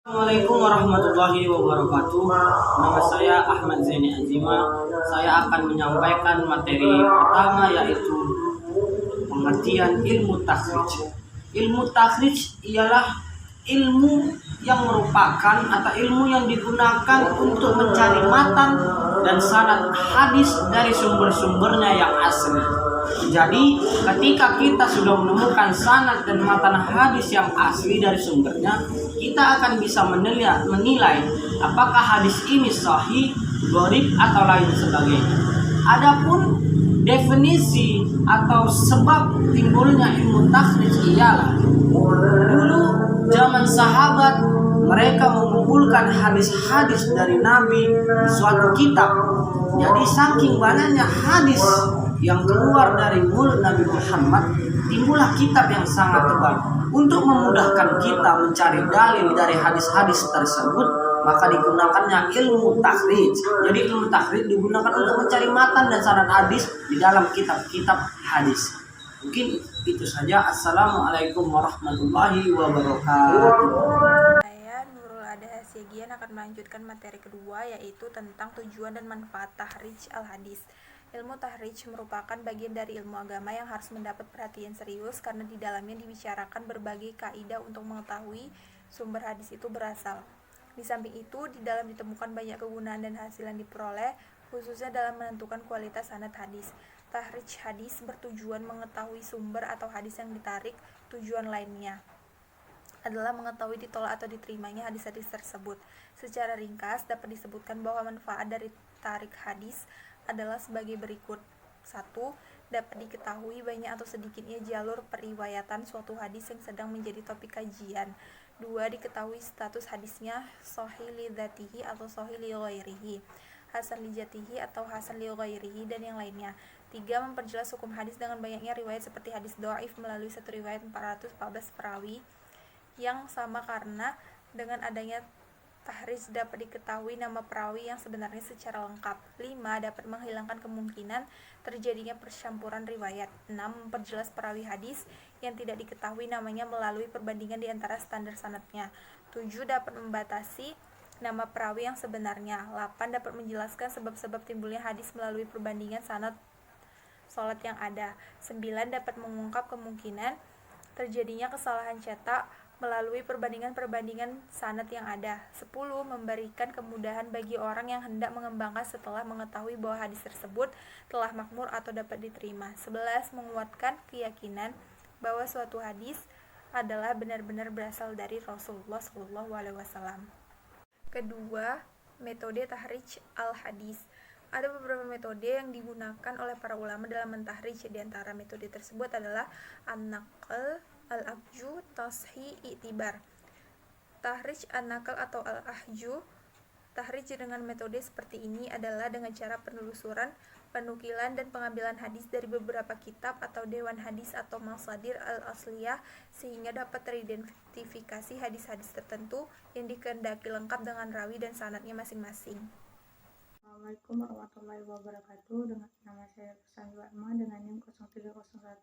Assalamualaikum warahmatullahi wabarakatuh. Nama saya Ahmad Zaini Azima. Saya akan menyampaikan materi pertama, yaitu pengertian ilmu takhrij. Ilmu takhrij ialah ilmu yang merupakan atau ilmu yang digunakan untuk mencari matan dan sanad hadis dari sumber-sumbernya yang asli. Jadi ketika kita sudah menemukan sanad dan matan hadis yang asli dari sumbernya, kita akan bisa menilai apakah hadis ini sahih, gharib atau lain sebagainya. Adapun definisi atau sebab timbulnya ilmu takhrij ialah dulu zaman sahabat mereka mengumpulkan hadis-hadis dari Nabi di suatu kitab. Jadi saking banyaknya hadis yang keluar dari mulut Nabi Muhammad, timbullah kitab yang sangat tebal. Untuk memudahkan kita mencari dalil dari hadis-hadis tersebut, maka digunakannya ilmu takhrij. Jadi ilmu takhrij digunakan untuk mencari matan dan sanad hadis di dalam kitab-kitab hadis. Mungkin itu saja. Assalamualaikum warahmatullahi wabarakatuh. Saya Nurul Ada Hasyegian akan melanjutkan materi kedua, yaitu tentang tujuan dan manfaat tahrij al-hadis. Ilmu tahrij merupakan bagian dari ilmu agama yang harus mendapat perhatian serius karena di dalamnya dibicarakan berbagai kaidah untuk mengetahui sumber hadis itu berasal. Di samping itu, di dalam ditemukan banyak kegunaan dan hasil yang diperoleh, khususnya dalam menentukan kualitas sanad hadis. Tahrij hadis bertujuan mengetahui sumber atau hadis yang ditarik. Tujuan lainnya adalah mengetahui ditolak atau diterimanya hadis-hadis tersebut. Secara ringkas dapat disebutkan bahwa manfaat dari tarik hadis adalah sebagai berikut. 1. Dapat diketahui banyak atau sedikitnya jalur periwayatan suatu hadis yang sedang menjadi topik kajian. 2. Diketahui status hadisnya sahih li dzatihi atau sahih li ghairihi, hasan li dzatihi atau hasan li ghairihi, dan yang lainnya. 3. Memperjelas hukum hadis dengan banyaknya riwayat seperti hadis dhaif melalui satu riwayat 414 perawi yang sama, karena dengan adanya tahrij dapat diketahui nama perawi yang sebenarnya secara lengkap. 5. Dapat menghilangkan kemungkinan terjadinya percampuran riwayat. 6. Memperjelas perawi hadis yang tidak diketahui namanya melalui perbandingan di antara standar sanadnya. 7. Dapat membatasi nama perawi yang sebenarnya. 8. Dapat menjelaskan sebab-sebab timbulnya hadis melalui perbandingan sanad sholat yang ada. 9. Dapat mengungkap kemungkinan terjadinya kesalahan cetak melalui perbandingan sanad yang ada. 10. Memberikan kemudahan bagi orang yang hendak mengembangkan setelah mengetahui bahwa hadis tersebut telah makmur atau dapat diterima. 11. Menguatkan keyakinan bahwa suatu hadis adalah benar-benar berasal dari Rasulullah SAW. Kedua, metode tahrij al-hadis. Ada beberapa metode yang digunakan oleh para ulama dalam mentahrij. Di antara metode tersebut adalah an-naql, al-ahju, tashih, i'tibar. Tahrij an-naql atau al-ahju. Tahrij dengan metode seperti ini adalah dengan cara penelusuran, penukilan, dan pengambilan hadis dari beberapa kitab atau dewan hadis atau masadir al-asliyah sehingga dapat teridentifikasi hadis-hadis tertentu yang dikehendaki lengkap dengan rawi dan sanadnya masing-masing. Assalamualaikum warahmatullahi wabarakatuh. Dengan nama saya Kusanju Atma dengan NIM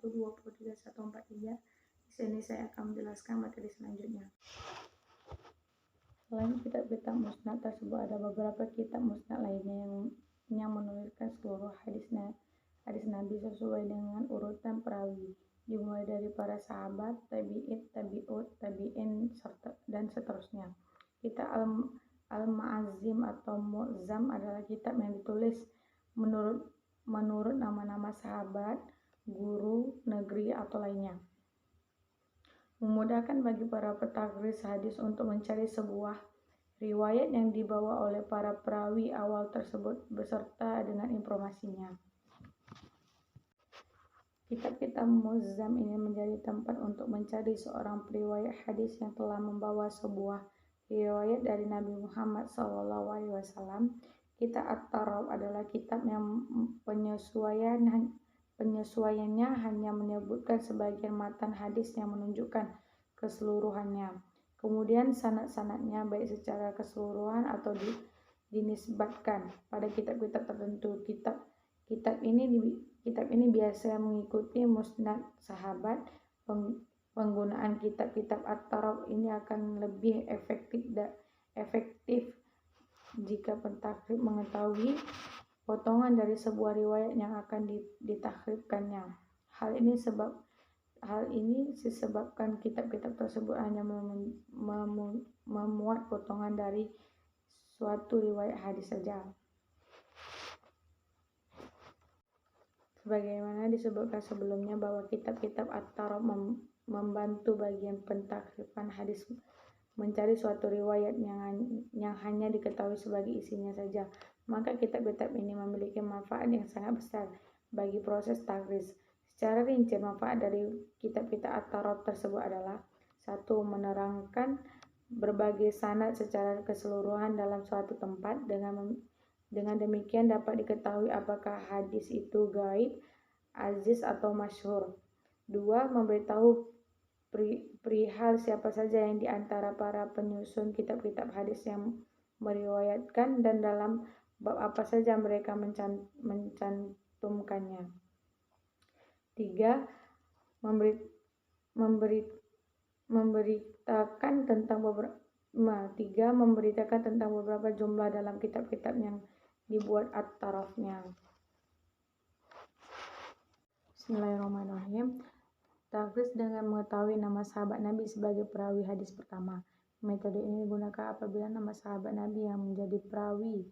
0301231143. Di sini saya akan menjelaskan materi selanjutnya. Selain kitab-kitab musnad tersebut, ada beberapa kitab musnad lainnya yang menuliskan seluruh hadis Nabi sesuai dengan urutan perawi, dimulai dari para sahabat, tabi'ut, tabi'in, dan seterusnya. Kitab Al-Ma'azim atau Mu'zam adalah kitab yang ditulis menurut nama-nama sahabat, guru, negeri, atau lainnya. Memudahkan bagi para pentahrij hadis untuk mencari sebuah riwayat yang dibawa oleh para perawi awal tersebut beserta dengan informasinya. Kitab-kitab Mu'zam ini menjadi tempat untuk mencari seorang periwayat hadis yang telah membawa sebuah riwayat dari Nabi Muhammad SAW. Kitab At-Tarab adalah kitab yang penyesuaiannya hanya menyebutkan sebagian matan hadis yang menunjukkan keseluruhannya. Kemudian sanad-sanadnya baik secara keseluruhan atau dinisbatkan pada kitab-kitab tertentu. Kitab ini biasa mengikuti musnad sahabat, Penggunaan kitab-kitab at-taraf ini akan lebih efektif jika pentakrib mengetahui potongan dari sebuah riwayat yang akan ditakribkannya. Hal ini disebabkan kitab-kitab tersebut hanya memuat potongan dari suatu riwayat hadis saja. Sebagaimana disebutkan sebelumnya bahwa kitab-kitab at-taraf membantu bagian pentakriban hadis mencari suatu riwayat yang hanya diketahui sebagai isinya saja, maka kitab-kitab ini memiliki manfaat yang sangat besar bagi proses takris. Secara rinci, manfaat dari kitab-kitab at-taraf tersebut adalah: 1. Menerangkan berbagai sanad secara keseluruhan dalam suatu tempat. Dengan demikian dapat diketahui apakah hadis itu gaib, aziz atau masyhur. 2. Memberitahu perihal siapa saja yang di antara para penyusun kitab-kitab hadis yang meriwayatkan dan dalam bab apa saja mereka mencantumkannya. 3. Memberitakan tentang beberapa jumlah dalam kitab-kitab yang dibuat at-tarafnya. Bismillahirrahmanirrahim. Takris dengan mengetahui nama sahabat Nabi sebagai perawi hadis pertama. Metode ini digunakan apabila nama sahabat Nabi yang menjadi perawi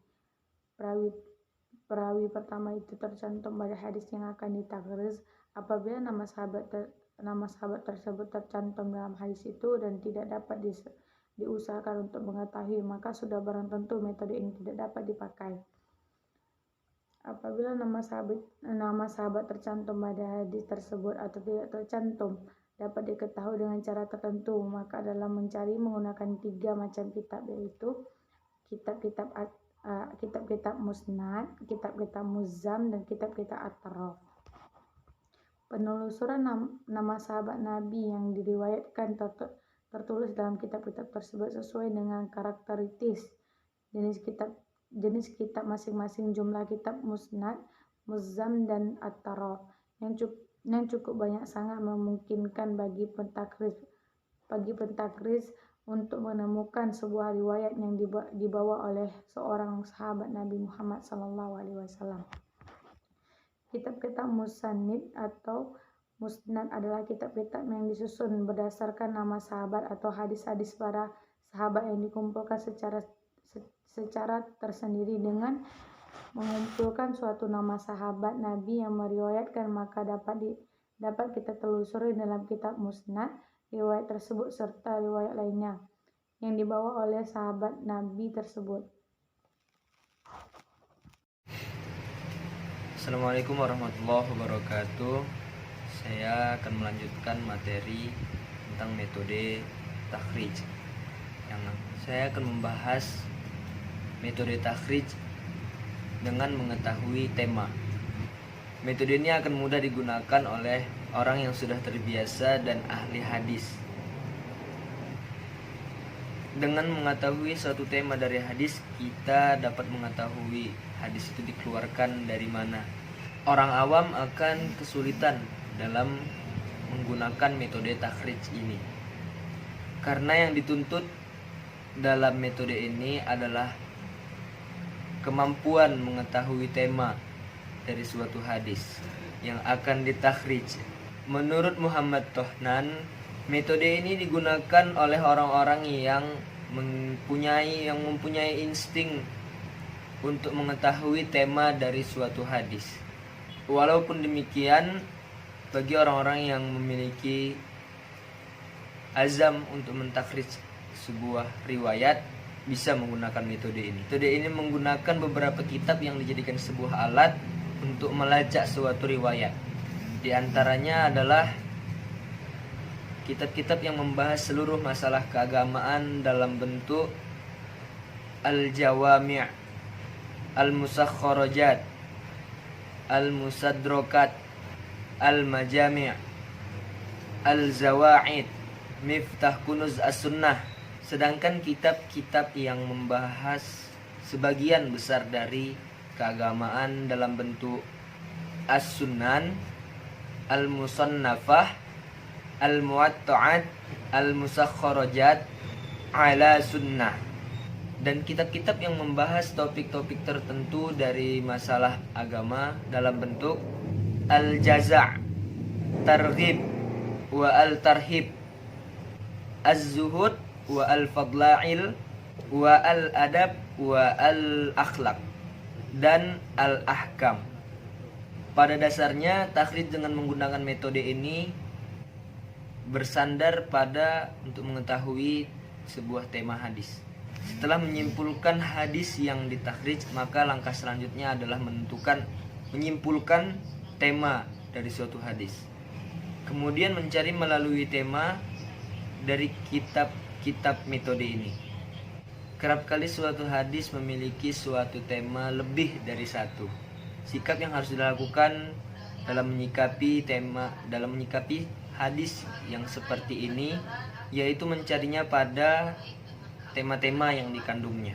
pertama itu tercantum pada hadis yang akan ditakris. Apabila nama sahabat tersebut tercantum dalam hadis itu dan tidak dapat diusahakan untuk mengetahui, maka sudah barang tentu metode ini tidak dapat dipakai. Apabila nama sahabat tercantum pada hadis tersebut atau tidak tercantum dapat diketahui dengan cara tertentu, maka dalam mencari menggunakan 3 macam kitab, yaitu kitab-kitab musnad, kitab-kitab muzam, dan kitab-kitab at-taraf. Penelusuran nama sahabat Nabi yang diriwayatkan tertulis dalam kitab-kitab tersebut sesuai dengan karakteristik jenis kitab masing-masing. Jumlah kitab musnad, muzam, dan at-taraf yang cukup banyak sangat memungkinkan bagi pentakris untuk menemukan sebuah riwayat yang dibawa oleh seorang sahabat Nabi Muhammad SAW. Kitab-kitab musannid atau musnad adalah kitab-kitab yang disusun berdasarkan nama sahabat atau hadis-hadis para sahabat yang dikumpulkan secara tersendiri. Dengan mengumpulkan suatu nama sahabat Nabi yang meriwayatkan, maka dapat kita telusuri dalam kitab musnad riwayat tersebut serta riwayat lainnya yang dibawa oleh sahabat Nabi tersebut. Assalamualaikum warahmatullahi wabarakatuh. Saya akan melanjutkan materi tentang metode takhrij. Saya akan membahas metode takhrij dengan mengetahui tema. Metode ini akan mudah digunakan oleh orang yang sudah terbiasa dan ahli hadis. Dengan mengetahui suatu tema dari hadis, kita dapat mengetahui hadis itu dikeluarkan dari mana. Orang awam akan kesulitan dalam menggunakan metode takhrij ini, karena yang dituntut dalam metode ini adalah kemampuan mengetahui tema dari suatu hadis yang akan ditakhrij. Menurut Muhammad Tohnan, metode ini digunakan oleh orang-orang yang mempunyai insting untuk mengetahui tema dari suatu hadis. Walaupun demikian, bagi orang-orang yang memiliki azam untuk mentakhrij sebuah riwayat, bisa menggunakan metode ini. Metode ini menggunakan beberapa kitab yang dijadikan sebuah alat untuk melacak suatu riwayat. Di antaranya adalah kitab-kitab yang membahas seluruh masalah keagamaan dalam bentuk al-jawami', al-musakharajat, al-musadrokat, al-majami', al-zawa'id, miftah kunuz as-sunnah. Sedangkan kitab-kitab yang membahas sebagian besar dari keagamaan dalam bentuk as-sunan, al-musannafah, al-muwatta'at al-musakhkharajat ala sunnah, dan kitab-kitab yang membahas topik-topik tertentu dari masalah agama dalam bentuk al-jaza', targhib wa al-tarhib, az-zuhud wa al-fadla'il wa al-adab wa al-akhlaq, dan al-ahkam. Pada dasarnya takhrij dengan menggunakan metode ini bersandar pada untuk mengetahui sebuah tema hadis. Setelah menyimpulkan hadis yang ditakhrij, maka langkah selanjutnya adalah menyimpulkan tema dari suatu hadis. Kemudian mencari melalui tema dari kitab-kitab metode ini. Kerap kali suatu hadis memiliki suatu tema lebih dari satu. Sikap yang harus dilakukan dalam menyikapi hadis yang seperti ini yaitu mencarinya pada tema-tema yang dikandungnya.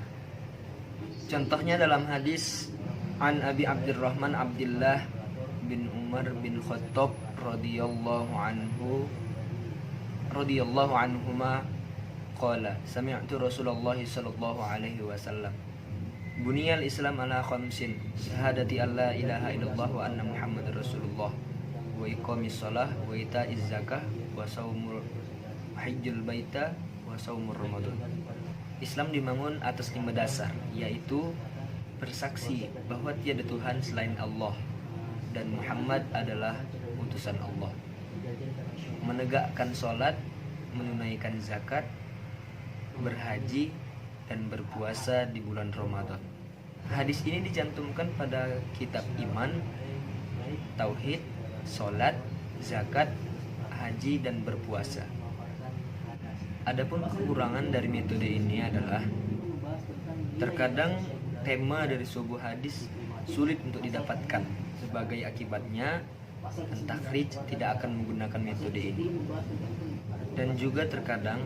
Contohnya dalam hadis An Abi Abdurrahman Abdullah bin Umar bin Khattab radhiyallahu anhuma qala sami'tu Rasulullah sallallahu alaihi wasallam buniyal Islam ala khamsin syahadati alla ilaha illallah wa anna Muhammadar Rasulullah wa iqamis shalah wa ita'iz zakah wa shaumul hajjul baita wa shaumur ramadan. Islam dibangun atas 5 dasar, yaitu bersaksi bahwa tiada Tuhan selain Allah dan Muhammad adalah utusan Allah, menegakkan sholat, menunaikan zakat, berhaji, dan berpuasa di bulan Ramadan. Hadis ini dicantumkan pada kitab iman, tauhid, sholat, zakat, haji, dan berpuasa. Adapun kekurangan dari metode ini adalah terkadang tema dari sebuah hadis sulit untuk didapatkan. Sebagai akibatnya, takhrij tidak akan menggunakan metode ini. Dan juga terkadang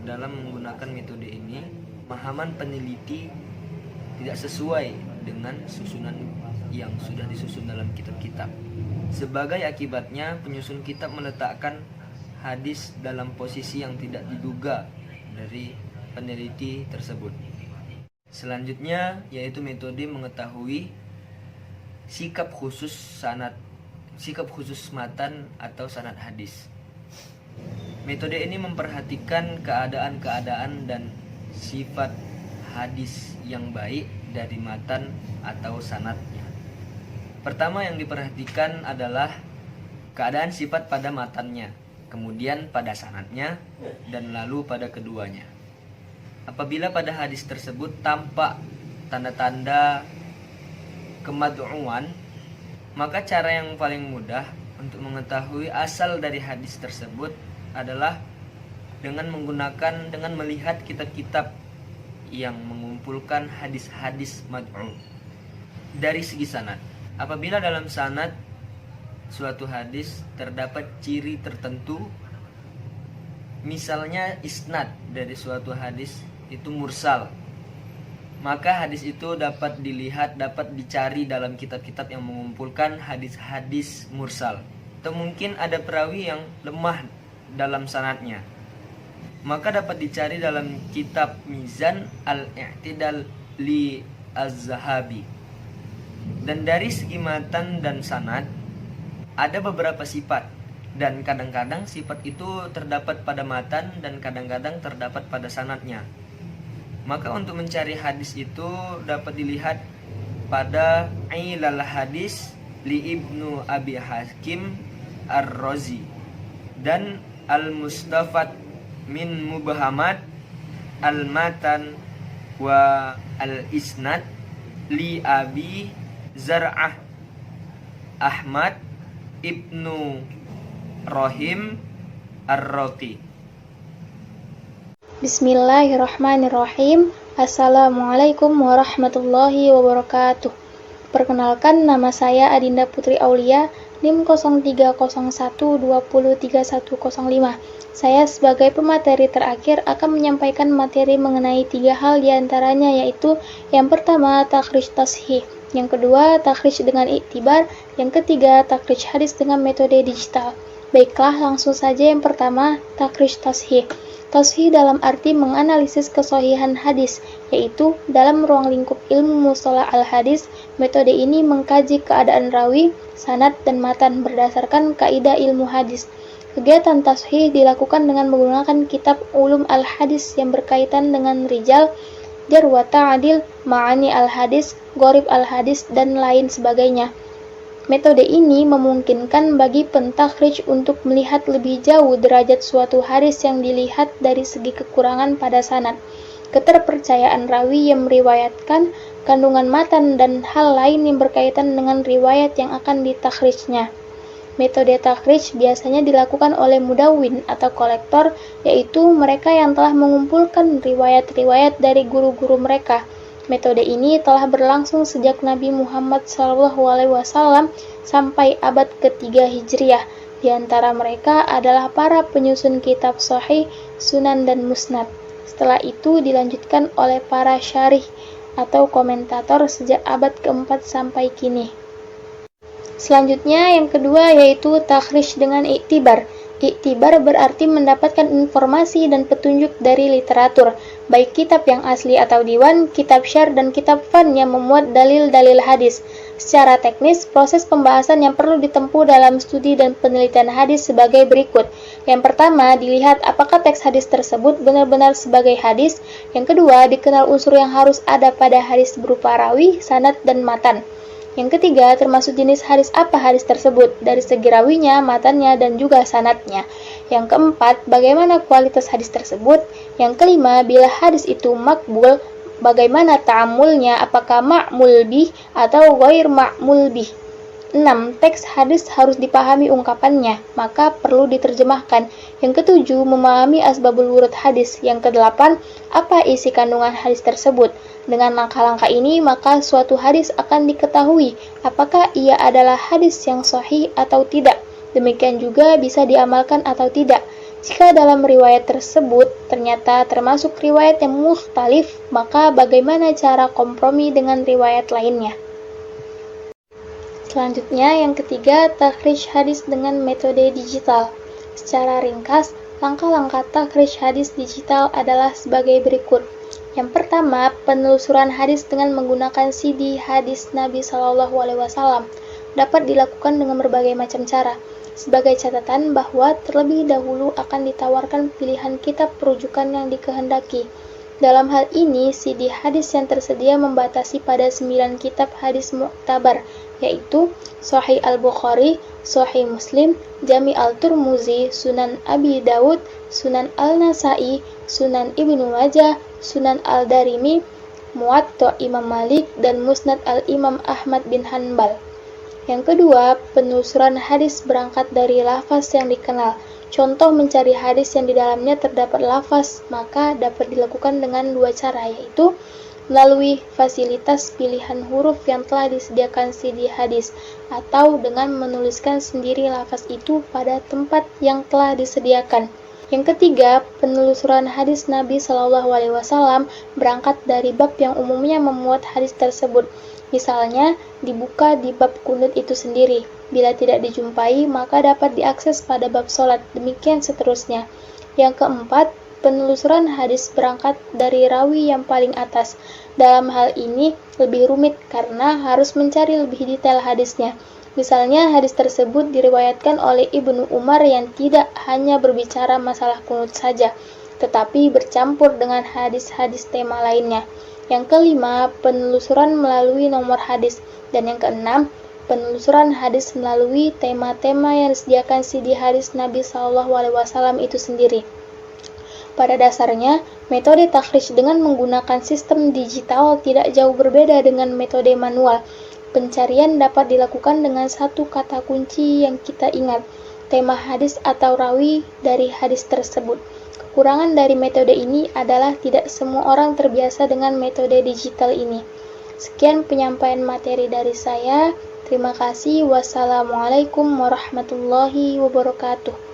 dalam menggunakan metode ini, pemahaman peneliti tidak sesuai dengan susunan yang sudah disusun dalam kitab-kitab. Sebagai akibatnya, penyusun kitab meletakkan hadis dalam posisi yang tidak diduga dari peneliti tersebut. Selanjutnya yaitu metode mengetahui sikap khusus matan atau sanad hadis. Metode ini memperhatikan keadaan-keadaan dan sifat hadis yang baik dari matan atau sanadnya. Pertama yang diperhatikan adalah keadaan sifat pada matannya, kemudian pada sanadnya, dan lalu pada keduanya. Apabila pada hadis tersebut tampak tanda-tanda kemad'uan, maka cara yang paling mudah untuk mengetahui asal dari hadis tersebut adalah dengan melihat kitab-kitab yang mengumpulkan hadis-hadis mad'u dari segi sanad. Apabila dalam sanad suatu hadis terdapat ciri tertentu, misalnya isnad dari suatu hadis itu mursal, maka hadis itu dapat dicari dalam kitab-kitab yang mengumpulkan hadis-hadis mursal. Atau mungkin ada perawi yang lemah dalam sanadnya, maka dapat dicari dalam kitab Mizan al-I'tidal li az-Zahabi. Dan dari segi matan dan sanad ada beberapa sifat, dan kadang-kadang sifat itu terdapat pada matan dan kadang-kadang terdapat pada sanadnya. Maka untuk mencari hadis itu dapat dilihat pada Ilal Hadis li Ibnu Abi Hakim Ar-Razi dan Al-Mustafad min Mubhamat Al-Matan wa Al-Isnad li Abi Zar'ah Ahmad Ibnu Rahim Ar-Raqi. Bismillahirrahmanirrahim. Assalamualaikum warahmatullahi wabarakatuh. Perkenalkan, nama saya Adinda Putri Aulia, NIM 0301203105. Saya sebagai pemateri terakhir akan menyampaikan materi mengenai 3 hal diantaranya, yaitu yang pertama takhrij tashih, yang kedua takhrij dengan iktibar, yang ketiga takhrij hadis dengan metode digital. Baiklah, langsung saja yang pertama, takrij tashih. Tashih dalam arti menganalisis kesohihan hadis, yaitu dalam ruang lingkup ilmu mustalah al-hadis, metode ini mengkaji keadaan rawi, sanad, dan matan berdasarkan kaidah ilmu hadis. Kegiatan tashih dilakukan dengan menggunakan kitab ulum al-hadis yang berkaitan dengan rijal, jar wa ta'dil, ma'ani al-hadis, gharib al-hadis, dan lain sebagainya. Metode ini memungkinkan bagi pentakhrij untuk melihat lebih jauh derajat suatu hadis yang dilihat dari segi kekurangan pada sanad, keterpercayaan rawi yang meriwayatkan, kandungan matan, dan hal lain yang berkaitan dengan riwayat yang akan ditakhrijnya. Metode takhrij biasanya dilakukan oleh mudawwin atau kolektor, yaitu mereka yang telah mengumpulkan riwayat-riwayat dari guru-guru mereka. Metode ini telah berlangsung sejak Nabi Muhammad SAW sampai abad ketiga Hijriah. Di antara mereka adalah para penyusun kitab Sahih, Sunan, dan Musnad. Setelah itu dilanjutkan oleh para syarih atau komentator sejak abad keempat sampai kini. Selanjutnya yang kedua yaitu takhrij dengan iktibar. Iktibar berarti mendapatkan informasi dan petunjuk dari literatur, baik kitab yang asli atau diwan, kitab syarh, dan kitab fan yang memuat dalil-dalil hadis. Secara teknis, proses pembahasan yang perlu ditempuh dalam studi dan penelitian hadis sebagai berikut. Yang pertama, dilihat apakah teks hadis tersebut benar-benar sebagai hadis. Yang kedua, dikenal unsur yang harus ada pada hadis berupa rawi, sanad, dan matan. Yang ketiga, termasuk jenis hadis apa hadis tersebut, dari segi rawinya, matannya, dan juga sanadnya. Yang keempat, bagaimana kualitas hadis tersebut. Yang kelima, bila hadis itu makbul, bagaimana ta'amulnya, apakah ma'mul bih atau ghair ma'mul bih. 6. Teks hadis harus dipahami ungkapannya, maka perlu diterjemahkan. Yang ketujuh, memahami asbabul wurud hadis. Yang kedelapan, apa isi kandungan hadis tersebut. Dengan langkah-langkah ini, maka suatu hadis akan diketahui apakah ia adalah hadis yang sahih atau tidak. Demikian juga bisa diamalkan atau tidak. Jika dalam riwayat tersebut ternyata termasuk riwayat yang mukhtalif, maka bagaimana cara kompromi dengan riwayat lainnya. Selanjutnya, yang ketiga, takhrij hadis dengan metode digital. Secara ringkas, langkah-langkah takhrij hadis digital adalah sebagai berikut. Yang pertama, penelusuran hadis dengan menggunakan CD hadis Nabi SAW dapat dilakukan dengan berbagai macam cara. Sebagai catatan bahwa terlebih dahulu akan ditawarkan pilihan kitab rujukan yang dikehendaki. Dalam hal ini, CD hadis yang tersedia membatasi pada 9 kitab hadis muktabar, yaitu Sahih Al-Bukhari, Sahih Muslim, Jami' Al-Turmuzi, Sunan Abi Dawud, Sunan Al-Nasai, Sunan Ibnu Majah, Sunan Al-Darimi, Muwatta Imam Malik, dan Musnad Al-Imam Ahmad bin Hanbal. Yang kedua, penelusuran hadis berangkat dari lafaz yang dikenal. Contoh mencari hadis yang di dalamnya terdapat lafaz, maka dapat dilakukan dengan dua cara, yaitu melalui fasilitas pilihan huruf yang telah disediakan CD hadis, atau dengan menuliskan sendiri lafaz itu pada tempat yang telah disediakan. Yang ketiga, penelusuran hadis Nabi SAW berangkat dari bab yang umumnya memuat hadis tersebut. Misalnya, dibuka di bab kunut itu sendiri. Bila tidak dijumpai, maka dapat diakses pada bab sholat. Demikian seterusnya. Yang keempat, penelusuran hadis berangkat dari rawi yang paling atas. Dalam hal ini, lebih rumit karena harus mencari lebih detail hadisnya. Misalnya, hadis tersebut diriwayatkan oleh Ibnu Umar yang tidak hanya berbicara masalah kunut saja, tetapi bercampur dengan hadis-hadis tema lainnya. Yang kelima, penelusuran melalui nomor hadis. Dan yang keenam, penelusuran hadis melalui tema-tema yang disediakan CD hadis Nabi SAW itu sendiri. Pada dasarnya, metode takhrij dengan menggunakan sistem digital tidak jauh berbeda dengan metode manual. Pencarian dapat dilakukan dengan satu kata kunci yang kita ingat, tema hadis atau rawi dari hadis tersebut. Kekurangan dari metode ini adalah tidak semua orang terbiasa dengan metode digital ini. Sekian penyampaian materi dari saya. Terima kasih. Wassalamualaikum warahmatullahi wabarakatuh.